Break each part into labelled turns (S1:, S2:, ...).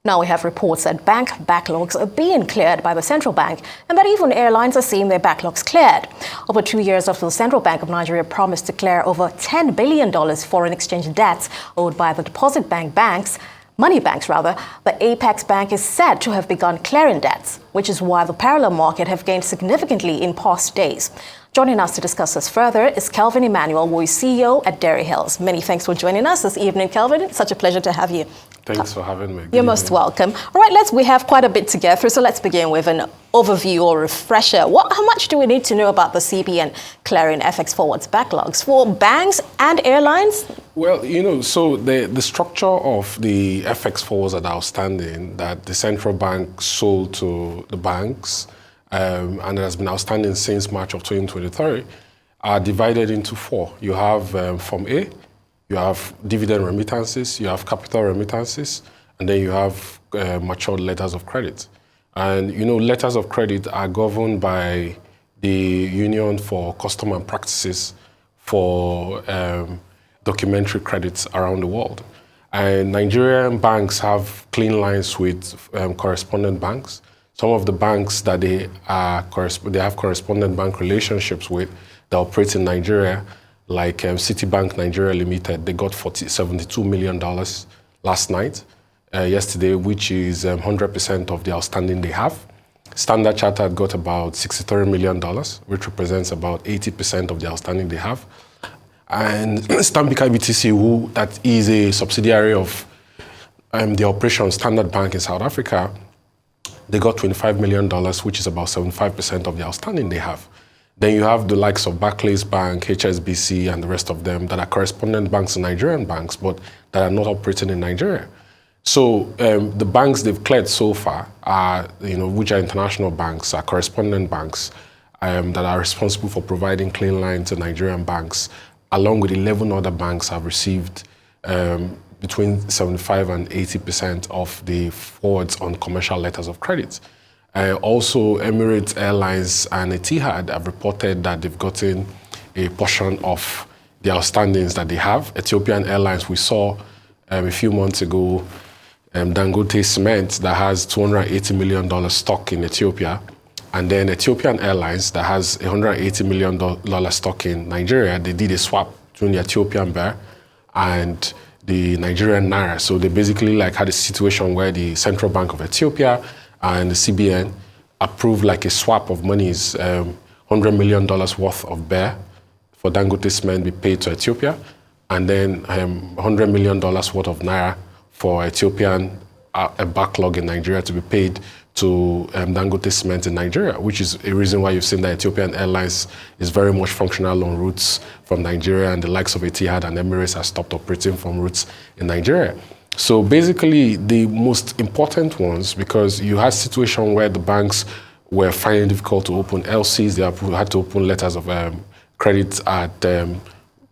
S1: Now we have reports that bank backlogs are being cleared by the central bank and that even airlines are seeing their backlogs cleared. Over 2 years after the Central Bank of Nigeria promised to clear over $10 billion foreign exchange debts owed by the deposit banks, money banks rather, the Apex Bank is said to have begun clearing debts, which is why the parallel market have gained significantly in past days. Joining us to discuss this further is Kelvin Emmanuel, who is CEO at Derry Hills. Many thanks for joining us this evening, Kelvin. It's such a pleasure to have you.
S2: Thanks for having me.
S1: You're most welcome. All right, we have quite a bit to get through, so let's begin with an overview or refresher. How much do we need to know about the CBN clearing FX forwards backlogs for banks and airlines?
S2: Well, so the structure of the FX forwards that are outstanding that the central bank sold to the banks, and it has been outstanding since March of 2023, are divided into four. You have Form A, you have dividend remittances, you have capital remittances, and then you have matured letters of credit. And, letters of credit are governed by the Union for Custom and Practices for documentary credits around the world. And Nigerian banks have clean lines with correspondent banks. Some of the banks that they have correspondent bank relationships with that operate in Nigeria, like Citibank Nigeria Limited, they got $72 million last night, yesterday, which is 100% of the outstanding they have. Standard Chartered got about $63 million, which represents about 80% of the outstanding they have. And Stanbic IBTC, that is a subsidiary of the Operation Standard Bank in South Africa, they got $25 million, which is about 75% of the outstanding they have. Then you have the likes of Barclays Bank, HSBC, and the rest of them that are correspondent banks to Nigerian banks, but that are not operating in Nigeria. So the banks they've cleared so far are, which are international banks, are correspondent banks that are responsible for providing clean line to Nigerian banks, along with 11 other banks have received between 75 and 80% of the forwards on commercial letters of credit. Also, Emirates Airlines and Etihad have reported that they've gotten a portion of the outstandings that they have. Ethiopian Airlines, we saw a few months ago, Dangote Cement that has $280 million stock in Ethiopia, and then Ethiopian Airlines that has $180 million stock in Nigeria. They did a swap between the Ethiopian birr and the Nigerian naira. So they basically had a situation where the Central Bank of Ethiopia and the CBN approved a swap of monies, $100 million worth of birr for Dangote Cement be paid to Ethiopia, and then $100 million worth of naira for Ethiopian a backlog in Nigeria to be paid to Dangote Cement in Nigeria, which is a reason why you've seen that Ethiopian Airlines is very much functional on routes from Nigeria, and the likes of Etihad and Emirates have stopped operating from routes in Nigeria. So basically, the most important ones, because you had a situation where the banks were finding it difficult to open LCs, they had to open letters of credit at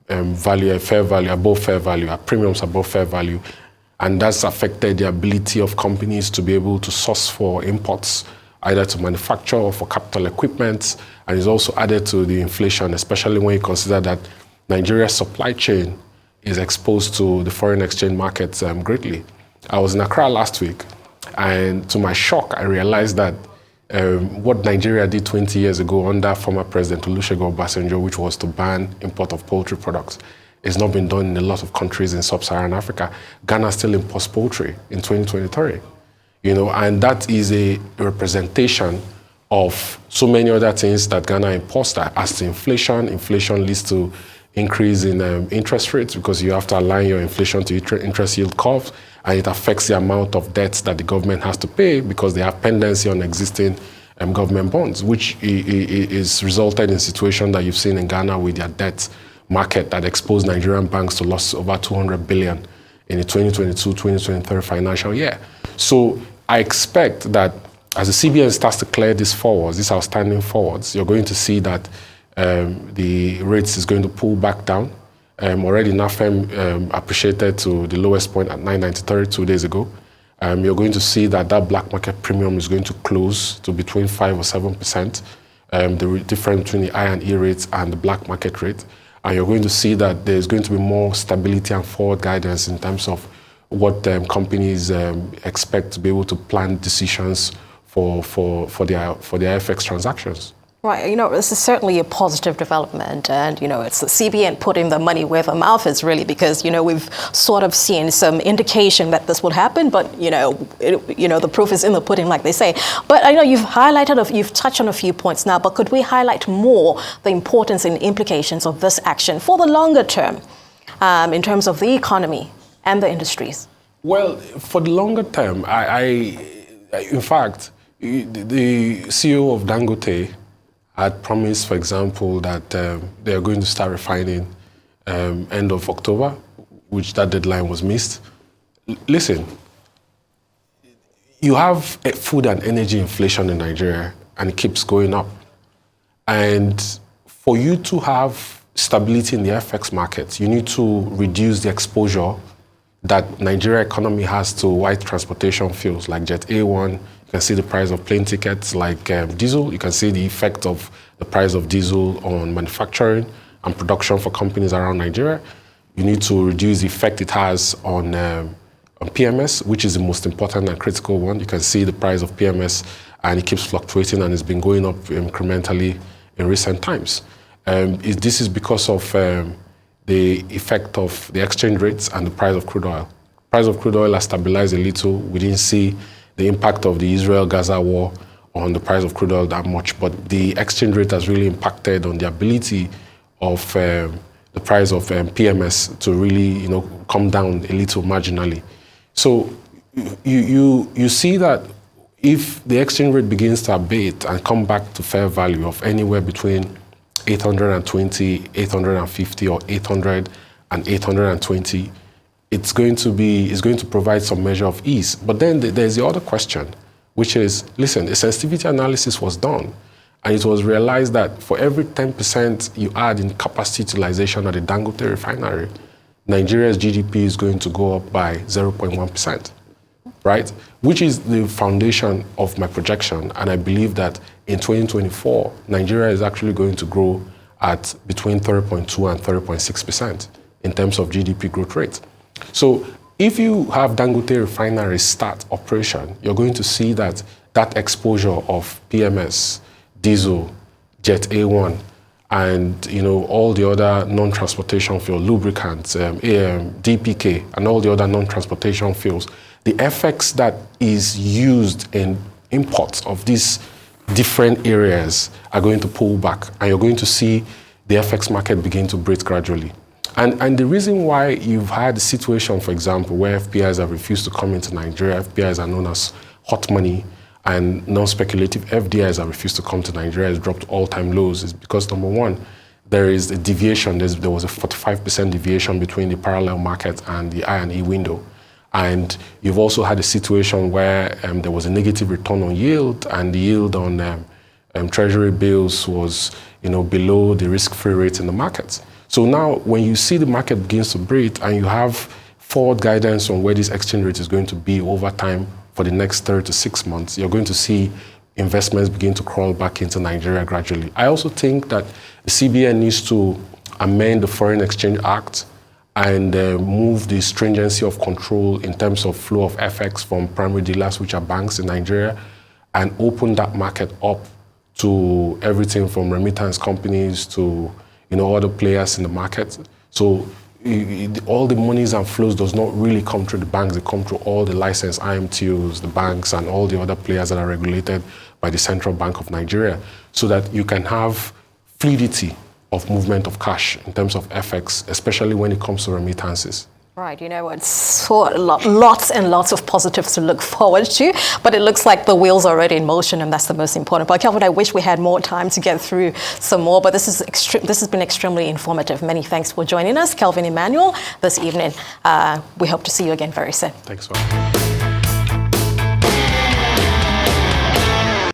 S2: value, fair value, above fair value, at premiums above fair value. And that's affected the ability of companies to be able to source for imports, either to manufacture or for capital equipment. And it's also added to the inflation, especially when you consider that Nigeria's supply chain is exposed to the foreign exchange markets greatly. I was in Accra last week, and to my shock, I realized that what Nigeria did 20 years ago under former President Olusegun Obasanjo, which was to ban import of poultry products, it's not been done in a lot of countries in sub-Saharan Africa. Ghana still imports poultry in 2023, and that is a representation of so many other things that Ghana imports. That as to inflation leads to increase in interest rates because you have to align your inflation to interest yield curves, and it affects the amount of debts that the government has to pay because they have pendency on existing government bonds, which is resulted in a situation that you've seen in Ghana with their debt market that exposed Nigerian banks to loss over 200 billion in the 2022-2023 financial year. So I expect that as the CBN starts to clear these forwards, these outstanding forwards, you're going to see that the rates is going to pull back down. Already NAFEM appreciated to the lowest point at 9.93 2 days ago. You're going to see that black market premium is going to close to between 5 or 7%, the difference between the I and E rates and the black market rate. And you're going to see that there's going to be more stability and forward guidance in terms of what companies expect to be able to plan decisions for their FX transactions.
S1: Right, this is certainly a positive development, and it's the CBN putting the money where the mouth is, really, because we've sort of seen some indication that this will happen, but the proof is in the pudding, like they say. But I know you've touched on a few points now, but could we highlight more the importance and implications of this action for the longer term, in terms of the economy and the industries?
S2: Well, for the longer term, in fact, the CEO of Dangote had promised, for example, that they are going to start refining end of October, which that deadline was missed. Listen, you have food and energy inflation in Nigeria, and it keeps going up. And for you to have stability in the FX market, you need to reduce the exposure that Nigeria economy has to white transportation fuels like Jet A1. You can see the price of plane tickets like diesel. You can see the effect of the price of diesel on manufacturing and production for companies around Nigeria. You need to reduce the effect it has on PMS, which is the most important and critical one. You can see the price of PMS, and it keeps fluctuating, and it's been going up incrementally in recent times. This is because of the effect of the exchange rates and the price of crude oil. Price of crude oil has stabilized a little. We didn't see the impact of the Israel-Gaza war on the price of crude oil that much, but the exchange rate has really impacted on the ability of the price of PMS to really, come down a little marginally. So you see that if the exchange rate begins to abate and come back to fair value of anywhere between 820, 850, or 800 and 820, it's going to provide some measure of ease. But then there's the other question, which is, listen, a sensitivity analysis was done, and it was realized that for every 10% you add in capacity utilization at the Dangote refinery, Nigeria's GDP is going to go up by 0.1%, right? Which is the foundation of my projection, and I believe that in 2024, Nigeria is actually going to grow at between 30.2 and 30.6% in terms of GDP growth rate. So if you have Dangote refinery start operation, you're going to see that exposure of PMS, diesel, Jet A1, and all the other non-transportation fuel, lubricants, DPK, and all the other non-transportation fuels, the FX that is used in imports of these different areas are going to pull back, and you're going to see the FX market begin to breathe gradually. And the reason why you've had a situation, for example, where FPIs have refused to come into Nigeria, FPIs are known as hot money, and non-speculative FDIs have refused to come to Nigeria, has dropped all-time lows, is because, number one, there is a deviation. There was a 45% deviation between the parallel market and the I&E window. And you've also had a situation where there was a negative return on yield, and the yield on treasury bills was below the risk-free rate in the market. So now when you see the market begins to breathe and you have forward guidance on where this exchange rate is going to be over time for the next 3 to 6 months, you're going to see investments begin to crawl back into Nigeria gradually. I also think that the CBN needs to amend the Foreign Exchange Act and move the stringency of control in terms of flow of FX from primary dealers, which are banks in Nigeria, and open that market up to everything from remittance companies to other players in the market. So all the monies and flows does not really come through the banks. They come through all the licensed IMTOs, the banks, and all the other players that are regulated by the Central Bank of Nigeria, so that you can have fluidity of movement of cash in terms of FX, especially when it comes to remittances.
S1: Right, it's lots and lots of positives to look forward to, but it looks like the wheels are already in motion, and that's the most important part. Kelvin, I wish we had more time to get through some more, but this has been extremely informative. Many thanks for joining us, Kelvin, Emmanuel, this evening. We hope to see you again very soon.
S2: Thanks, man.